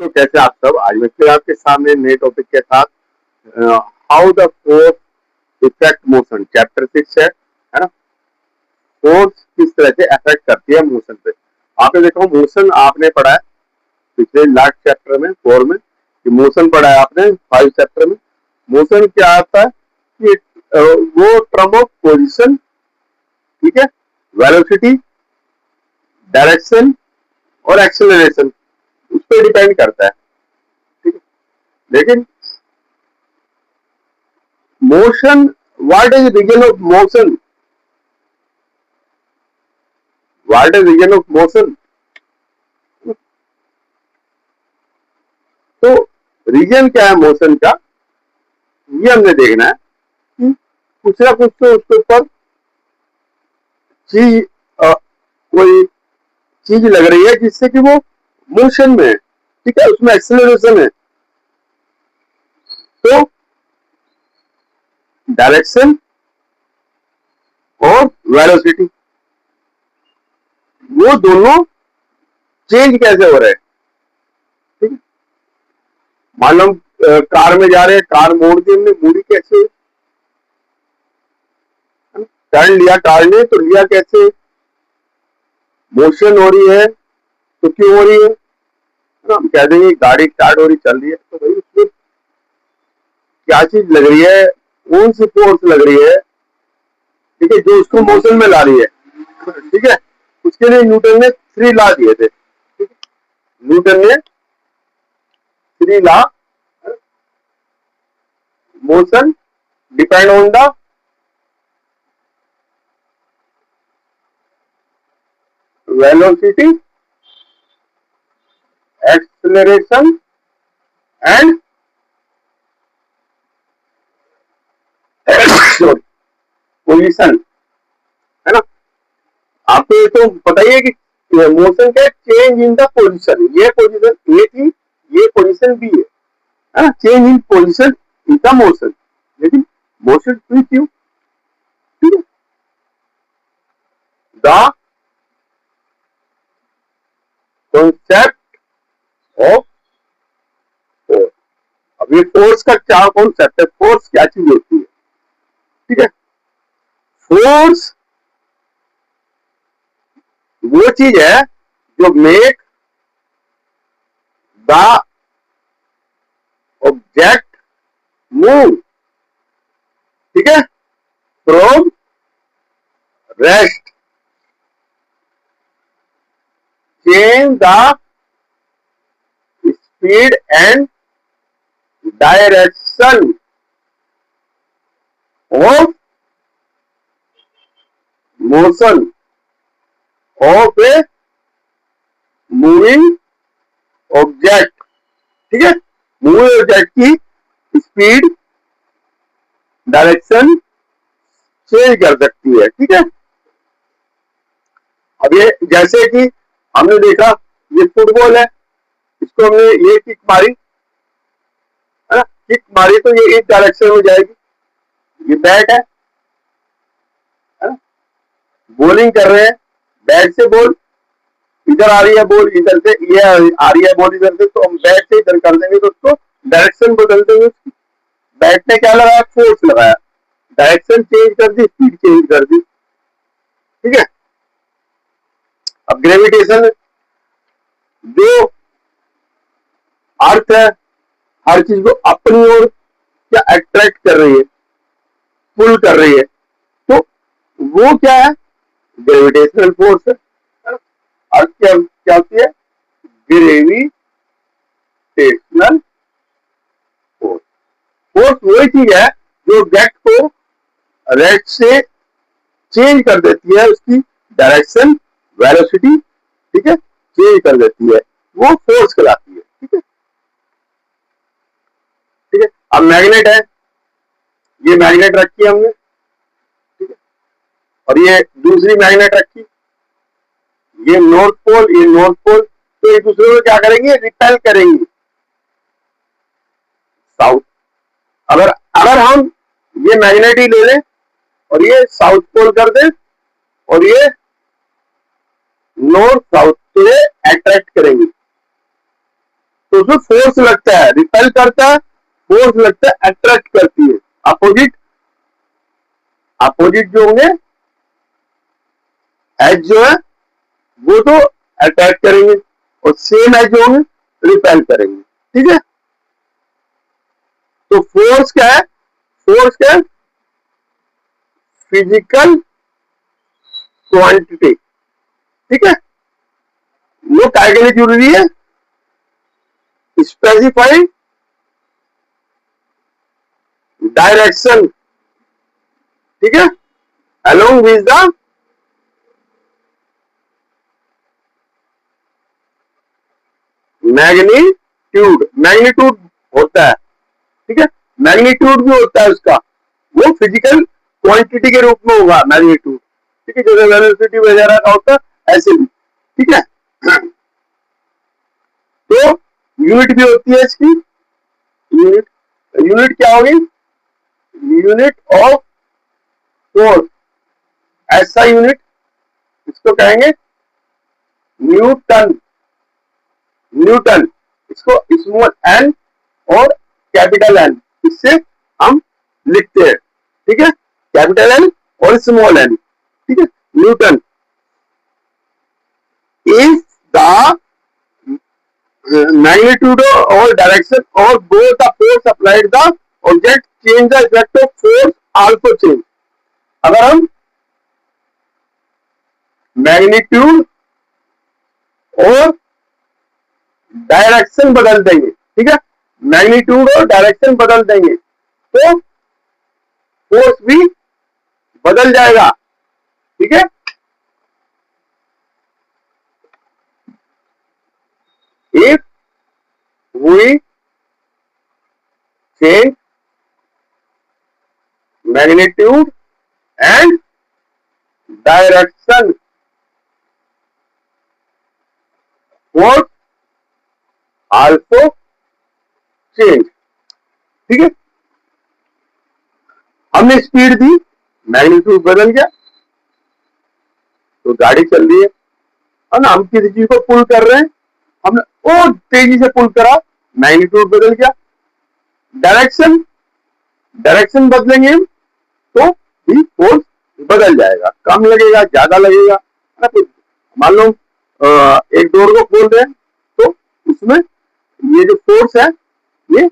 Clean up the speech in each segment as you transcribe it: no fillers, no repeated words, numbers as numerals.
दोस्तों, कैसे आप सब। आज मैं फिर आपके सामने नए टॉपिक के साथ how the force effect motion chapter 6 है ना। फोर्स किस तरह से अफेक्ट करती है मोशन पे। आपने देखो मोशन आपने पढ़ा है पिछले लास्ट चैप्टर में 4 में, कि मोशन पढ़ा है आपने 5 चैप्टर में। मोशन क्या आता है कि वो टर्म ऑफ पोजिशन, ठीक है, वेलोसिटी, डायरेक्शन और एक्सेलरेशन उस पर डिपेंड करता है, ठीक है। लेकिन motion, what is reason of motion, what is reason of motion. तो रीजन क्या है मोशन का, ये हमने देखना है कि कुछ ना कुछ तो उसके ऊपर चीज कोई चीज लग रही है जिससे कि वो मोशन में है, ठीक है, उसमें एक्सेलरेशन है। तो डायरेक्शन और वेलोसिटी वो दोनों चेंज कैसे हो रहे हैं, ठीक है। मान लो कार में जा रहे हैं, कार मोड़ दी हमने, मुड़ी कैसे, टर्न लिया कार ने तो लिया कैसे, मोशन हो रही है तो क्यों हो रही है। हम कह देंगे गाड़ी स्टार्ट हो रही चल रही है तो भाई उसमें क्या चीज लग रही है, कौन सी फोर्स लग रही है, ठीक है, जो उसको मोशन में ला रही है, ठीक है। उसके लिए न्यूटन ने 3 लॉ दिए थे, ठीक है। न्यूटन ने 3 law, motion depend on the velocity, acceleration and position, है ना। आपको ये तो पता ही है कि मोशन का चेंज इन द पोजिशन, ये पोजिशन ए थी, ये पोजिशन बी है ना। Change in position in the motion, लेकिन मोशन क्यों क्यों, ठीक है। The concept of force. अब ये फोर्स का क्या कॉन्सेप्ट है, फोर्स क्या चीज होती है, ठीक है। फोर्स वो चीज है जो मेक द ऑब्जेक्ट मूव, ठीक है, from rest, change the speed and direction of motion of a moving object, ठीक है। मूविंग ऑब्जेक्ट की स्पीड डायरेक्शन चेंज कर सकती है, ठीक है। अब ये जैसे कि हमने देखा ये फुटबॉल है, इसको हमने ये किक मारी, है ना, किक मारी तो ये इस डायरेक्शन में जाएगी। ये बैट है ना, बॉलिंग कर रहे हैं, बैट से बॉल इधर आ रही है, बॉल इधर से, ये आ रही है बॉल इधर से, तो हम बैट से इधर कर देंगे तो उसको डायरेक्शन बदल देंगे उसकी। बैट ने क्या लगाया, फोर्स लगाया, डायरेक्शन चेंज कर दी, स्पीड चेंज कर दी, ठीक है। अब ग्रेविटेशन, जो अर्थ है हर चीज को अपनी ओर क्या अट्रैक्ट कर रही है, पुल कर रही है, तो वो क्या है, ग्रेविटेशनल फोर्स है। अर्थ क्या होती है, ग्रेविटेशनल फोर्स। फोर्स वही चीज है जो ऑब्जेक्ट को रेस्ट से चेंज कर देती है, उसकी डायरेक्शन, वेलोसिटी, ठीक है, चेंज कर देती है, वो फोर्स कहलाती है, ठीक है, ठीक है। अब मैग्नेट है, ये मैग्नेट रखी है हमने, ठीक है, और ये दूसरी मैग्नेट रखी, ये नॉर्थ पोल, ये नॉर्थ पोल, तो एक दूसरे को क्या करेंगे, रिपेल करेंगे साउथ। अगर अगर हम ये मैग्नेट ही ले लें और ये साउथ पोल कर दें और ये नॉर्थ साउथ, तो ये अट्रैक्ट करेंगे, तो उसमें फोर्स लगता है, रिपेल करता है, फोर्स लगता है, अट्रैक्ट करती है। अपोजिट अपोजिट जो होंगे एज जो है वो तो अट्रैक्ट करेंगे और सेम एज जो होंगे रिपेल करेंगे। ठीक है, तो फोर्स क्या है? फोर्स क्या है? Physical quantity. ठीक है, वो काय के लिए जरूरी है? Specify direction. ठीक है, along with the magnitude. Magnitude होता है, ठीक है, मैग्नीट्यूड भी होता है उसका, वो फिजिकल क्वांटिटी के रूप में होगा मैग्नीट्यूड। ठीक है, जैसे वेलोसिटी वगैरह का होता है ऐसे भी। ठीक है, तो यूनिट भी होती है इसकी। यूनिट यूनिट क्या होगी? यूनिट ऑफ फोर्स, ऐसा यूनिट इसको कहेंगे न्यूटन। न्यूटन, इसको स्मॉल एन और कैपिटल एन इससे हम लिखते हैं। ठीक है, कैपिटल एन और स्मॉल एन। ठीक है, Newton is the magnitude or direction or both the force applied the object change the effect of force also change। अगर हम मैग्नीट्यूड और डायरेक्शन बदल देंगे, ठीक है, मैग्नीट्यूड और डायरेक्शन बदल देंगे तो फोर्स भी बदल जाएगा। ठीक है, if we change magnitude and direction, force also change। ठीक है, हमने स्पीड दी, मैग्नीट्यूड बदल गया तो गाड़ी चल रही है ना। हम किसी चीज को पुल कर रहे हैं, हमने और तेजी से पुल करा, मैग्नीट्यूड बदल गया। डायरेक्शन डायरेक्शन बदलेंगे हम तो भी फोर्स बदल जाएगा, कम लगेगा, ज्यादा लगेगा। मान लो एक डोर को खोल रहे हैं तो उसमें ये जो फोर्स है ये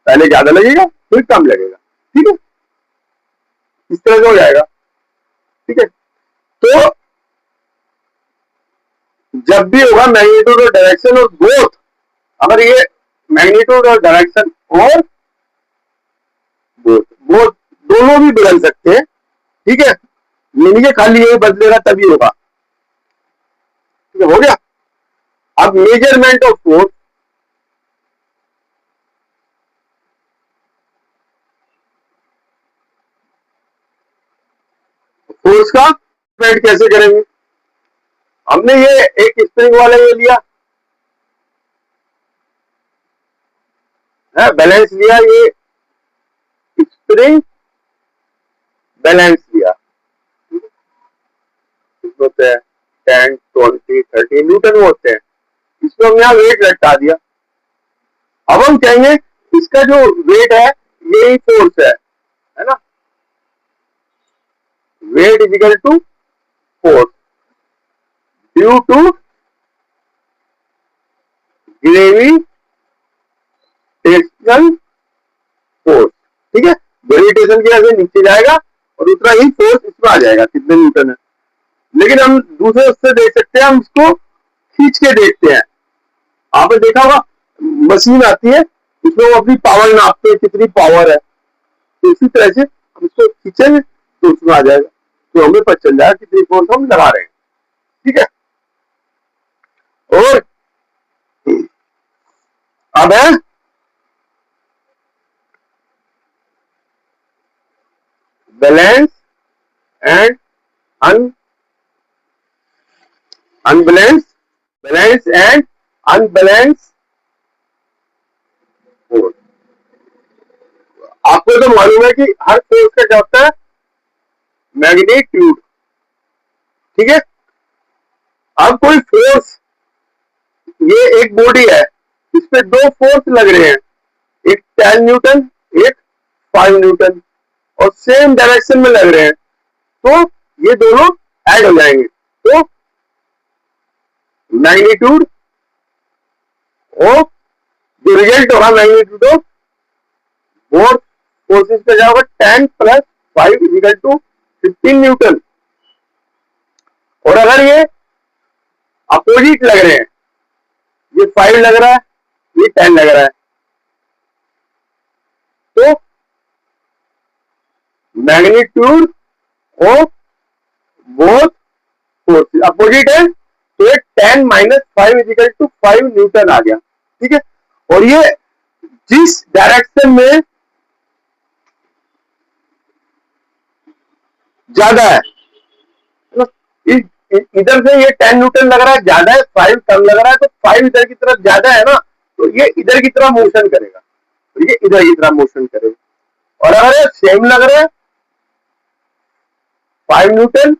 पहले ज्यादा लगेगा फिर कम लगेगा। ठीक है, इस तरह से हो जाएगा। ठीक है, तो जब भी होगा मैग्नीट्यूड और डायरेक्शन और बोथ, अगर ये मैग्नीट्यूड और डायरेक्शन और बोथ बोथ दोनों भी बदल सकते हैं। ठीक है, ये नहीं कि खाली ये बदलेगा तभी होगा। ठीक है, हो गया। अब मेजरमेंट ऑफ फोर्स, फोर्स का मेजरमेंट कैसे करेंगे? हमने ये एक स्प्रिंग वाला ये लिया है, बैलेंस लिया, ये स्प्रिंग बैलेंस लिया, होते हैं 10, 20, 30 न्यूटन होते हैं। इसको हम यहाँ वेट लटका दिया। अब हम कहेंगे इसका जो वेट है यही फोर्स है ना। Weight is equal to force due to gravitational force. ठीक है, ग्रेविटेशन की वजह से नीचे जाएगा और उतना ही फोर्स इसमें आ जाएगा, कितने न्यूटन है। लेकिन हम दूसरे उससे देख सकते हैं, हम इसको खींच के देखते हैं। आपने देखा होगा मशीन आती है उसमें वो अपनी पावर नापते हैं, कितनी पावर है, तो इसी तरह से हम इसको खींचेंगे तो उसमें आ जाएगा, तो हमें पता चल जाएगा कितनी फोर्स हम लगा रहे हैं। ठीक है, और अब है balance and unbalance, balance and unbalance force. आपको तो मालूम है कि हर फोर्स का क्या होता है? मैग्नीट्यूड। ठीक है, अब कोई फोर्स, ये एक बॉडी है, इस पे दो फोर्स लग रहे हैं, एक 10 न्यूटन, एक 5 न्यूटन, और सेम डायरेक्शन में लग रहे हैं, तो ये दोनों ऐड हो जाएंगे, तो मैग्नीट्यूड ऑफ, जो रिजल्ट होगा मैग्नीट्यूड ऑफ बोथ फोर्सेस का क्या होगा, 10 प्लस 5 इक्वल टू 15 न्यूटन। और अगर ये अपोजिट लग रहे हैं, ये 5 लग रहा है, ये 10 लग रहा है, तो magnitude of both forces opposite है, तो ये 10 माइनस 5 इक्वल टू 5 न्यूटन आ गया। ठीक है, और ये जिस डायरेक्शन में ज्यादा है, इधर से ये 10 न्यूटन लग रहा है ज्यादा है, 5 कम लग रहा है, तो 5 इधर की तरफ ज्यादा है ना, तो ये इधर की तरफ मोशन करेगा, तो ये इधर की तरफ मोशन करेगा। और अगर ये सेम लग रहा है 5 न्यूटन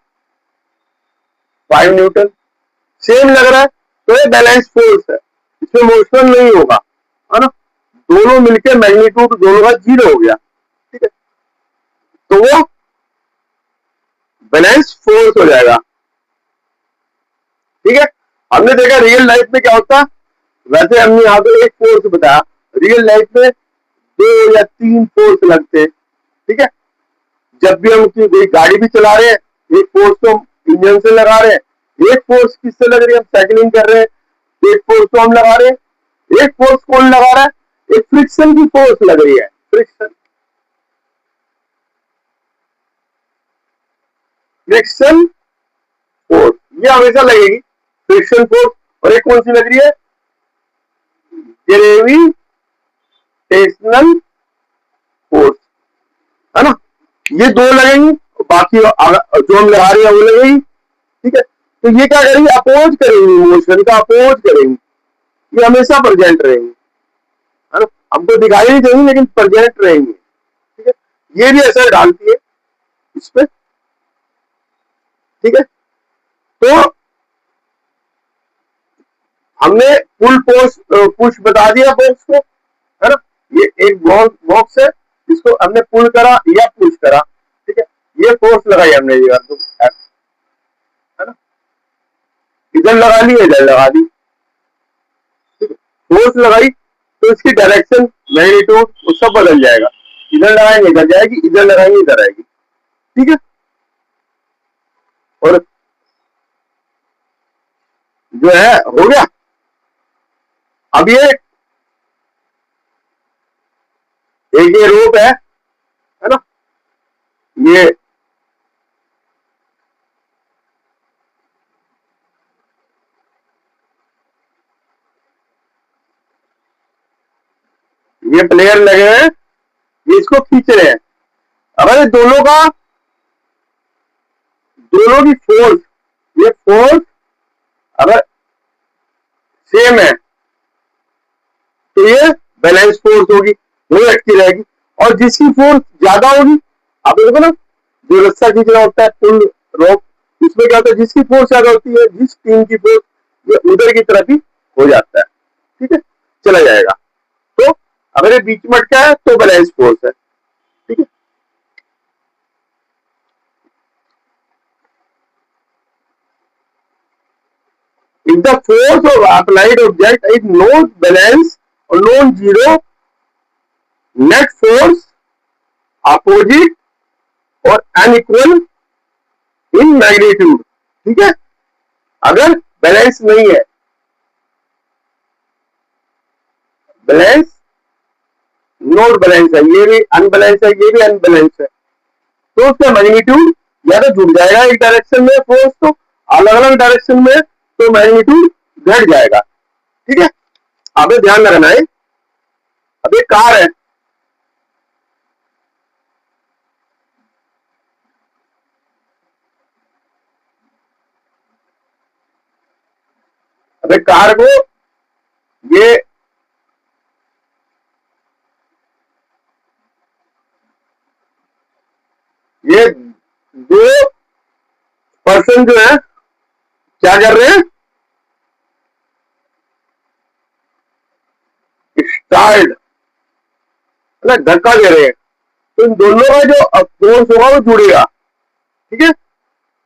5 न्यूटन सेम लग रहा है, तो ये बैलेंस फोर्स है, इसमें मोशन नहीं होगा, है ना, दोनों मिलके मैग्नीट्यूड दोनों का 0 हो गया। ठीक है, तो वो बैलेंस फोर्स हो जाएगा। ठीक है, हमने देखा रियल लाइफ में क्या होता, वैसे हमने यहाँ पे एक फोर्स बताया, रियल लाइफ में 2 या 3 फोर्स लगते हैं। ठीक है, जब भी हम कोई गाड़ी भी चला रहे हैं, एक फोर्स तो हम इंजन से लगा रहे हैं, एक फोर्स किससे लग रही है, हम साइकिलिंग कर रहे हैं, एक फोर्स तो हम लगा रहे हैं, एक फोर्स कौन लगा रहा है, एक फ्रिक्शन की फोर्स लग रही है, फ्रिक्शन फ्रिक्शन फोर्स ये हमेशा लगेगी, फ्रिक्शन फोर्स। और एक कौन सी लग रही है, ग्रेविटेशनल फोर्स, है ना, ये दो लगेंगी, बाकी जो हम लगा रहे हैं वो लगेगी। ठीक है, तो ये क्या करेंगे, अपोज करेंगे, मोशन का अपोज करेंगे, ये हमेशा प्रेजेंट रहेंगे, है ना, हमको दिखाई नहीं देंगी लेकिन प्रेजेंट रहेंगे। ठीक है, ये भी असर डालती है इस पे। ठीक है, तो हमने फुल पुश बता दिया फोर्स को, है ना, ये एक बॉक्स है, इसको हमने पुल करा या पुश करा। ठीक है, ये फोर्स लगाई हमने, ये है ना, इधर लगा ली इधर लगा दी, फोर्स लगाई तो इसकी डायरेक्शन मैग्नीट्यूड वो सब बदल जाएगा, इधर लगाएंगे इधर जाएगी, इधर लगाएंगे इधर आएगी। ठीक है, और जो है हो गया। अब ये एक ये रोप है ना, ये प्लेयर लगे हैं, ये इसको खींच रहे हैं। अगर दोनों की फोर्स, ये फोर्स अगर सेम है तो ये बैलेंस फोर्स होगी, वो अटकी रहेगी। और जिसकी फोर्स ज्यादा होगी, आप देखो ना, जो रस्सा खींचना होता है पुल रोप, इसमें क्या होता है, जिसकी फोर्स ज्यादा होती है, जिस टीम की फोर्स, ये उधर की तरफ ही हो जाता है। ठीक है, चला जाएगा। तो अगर ये बीच में अटका है तो बैलेंस फोर्स है। ठीक है, if the force of applied object is not balanced or non-zero, net force opposite और unequal in magnitude। ठीक है, अगर बैलेंस नहीं है, बैलेंस नॉट बैलेंस है, ये भी अनबैलेंस है, ये भी अनबैलेंस है, तो उसका मैग्नीट्यूड या तो जुड़ जाएगा एक डायरेक्शन में फोर्स, तो अलग अलग डायरेक्शन में तो मैग्नीट्यूड घट जाएगा। ठीक है, अब ध्यान रखना है, अब एक कार है, अब एक कार को ये दो पर्सन जो है क्या कर रहे हैं, चार्ज, मतलब धक्का दे रहे हैं, तो इन दोनों का जो फोर्स होगा वो जुड़ेगा। ठीक है,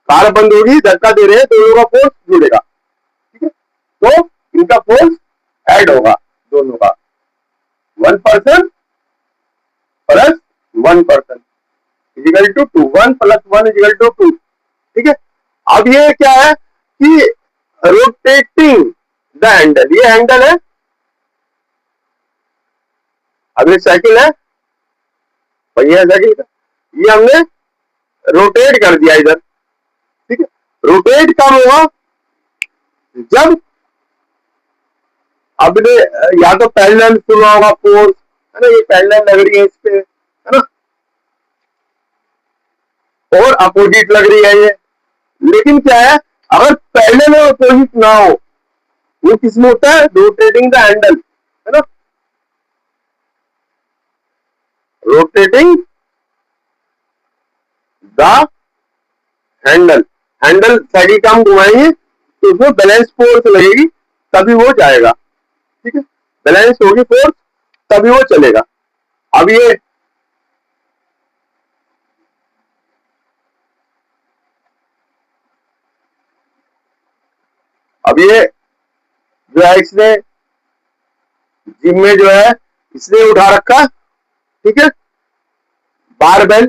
कार बंद होगी, धक्का दे रहे हैं, दोनों का फोर्स जुड़ेगा। ठीक है, तो इनका फोर्स ऐड होगा दोनों का, 1% plus 1% equal to 2, 1 + 1 equal to 2। ठीक है, अब ये क्या है कि रोटेटिंग द हैंडल, ये हैंडल है, अब ये साइकिल है, पहिया साइकिल का, ये हमने रोटेट कर दिया इधर। ठीक है, रोटेट कब होगा, जब आपने या तो पैरेलल सुना होगा फोर्स, है ना, ये पैरेलल लग रही है इस पे, है ना, और अपोजिट लग रही है ये। लेकिन क्या है, अगर पैरेलल और अपोजिट ना हो, वो किसमें होता है, रोटेटिंग द हैंडल, है ना, rotating the handle, handle cycle का हम घुमाएंगे तो उसमें बैलेंस फोर्स लगेगी, तभी वो जाएगा। ठीक है, बैलेंस होगी फोर्स तभी वो चलेगा। अब ये जो है, इसने जिम में जो है इसने उठा रखा। ठीक है, बारबेल,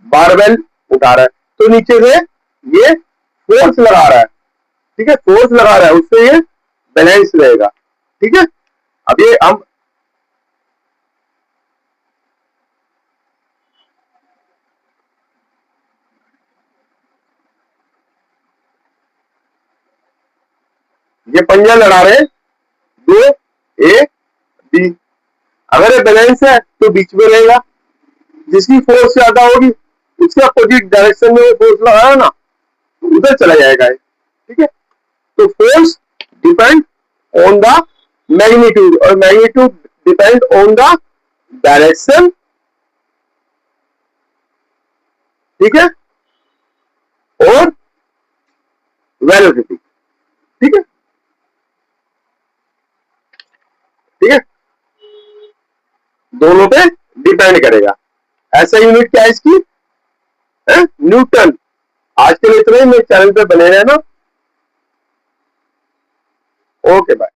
बारबेल उठा रहा है, तो नीचे से ये फोर्स लगा रहा है। ठीक है, फोर्स लगा रहा है, उससे ये बैलेंस रहेगा। ठीक है, अब ये हम ये पंजा लड़ा रहे हैं, दो ए बी, अगर ये बैलेंस है तो बीच में रहेगा, जिसकी फोर्स ज्यादा होगी उसके अपोजिट डायरेक्शन में वो फोर्स लगाया ना, तो उधर चला जाएगा। ठीक है, तो force depend on the magnitude, और magnitude depend on the direction. ठीक है, और वेलोसिटी। ठीक है, ठीक है, दोनों पे डिपेंड करेगा। ऐसा यूनिट क्या है इसकी, है न्यूटन। आज के लिए इतना ही, मेरे चैनल पे बने रहना। Okay bye.